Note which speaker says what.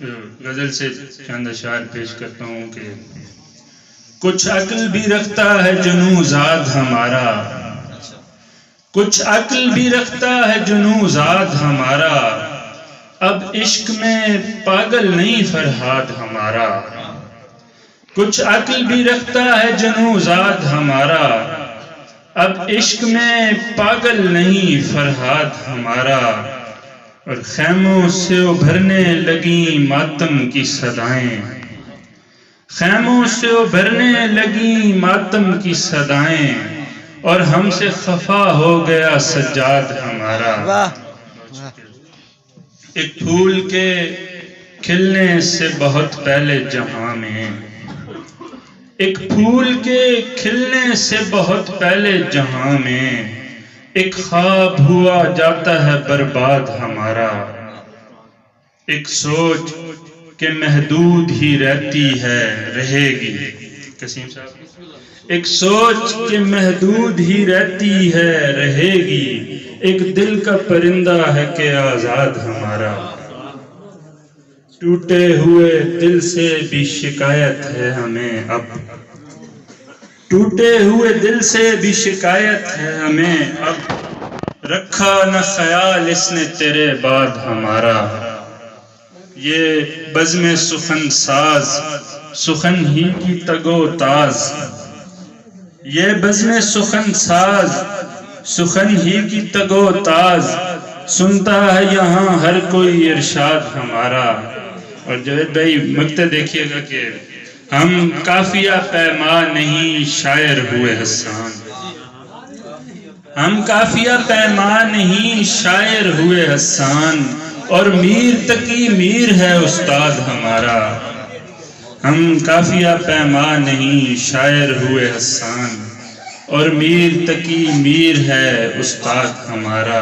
Speaker 1: غزل سے چند اشعار پیش کرتا ہوں کہ کچھ عقل بھی رکھتا ہے جنوں زاد ہمارا، کچھ عقل بھی رکھتا ہے جنوں زاد ہمارا، اب عشق میں پاگل نہیں فرہاد ہمارا۔ کچھ عقل بھی رکھتا ہے جنوں زاد ہمارا، اب عشق میں پاگل نہیں فرہاد ہمارا۔ اور خیموں سے ابھرنے لگیں ماتم کی صدائیں، خیموں سے ابھرنے لگیں ماتم کی صدائیں، اور ہم سے خفا ہو گیا سجاد ہمارا۔ ایک پھول کے کھلنے سے بہت پہلے جہاں میں، ایک پھول کے کھلنے سے بہت پہلے جہاں میں، ایک خواب ہوا جاتا ہے برباد ہمارا۔ ایک سوچ کہ محدود ہی رہتی ہے رہے گی، قسیم صاحب، ایک سوچ کہ محدود ہی رہتی ہے رہے گی، ایک دل کا پرندہ ہے کہ آزاد ہمارا۔ ٹوٹے ہوئے دل سے بھی شکایت ہے ہمیں اب، ٹوٹے ہوئے دل سے بھی شکایت ہے ہمیں اب، رکھا نہ خیال اس نے تیرے بعد ہمارا۔ یہ بزم سخن ساز سخن ہی کی تگ و تاز، یہ بزم سخن ساز سخن ہی کی تگ و تاز، سنتا ہے یہاں ہر کوئی ارشاد ہمارا۔ اور جاوید بھائی مقطع دیکھیے گا کہ ہم قافیہ پیما نہیں شاعر ہوئے حسان، ہم قافیہ پیما نہیں شاعر ہوئے حسان، اور میر تقی میر ہے استاد ہمارا۔ ہم قافیہ پیما نہیں شاعر ہوئے حسان، اور میر تقی میر ہے استاد ہمارا۔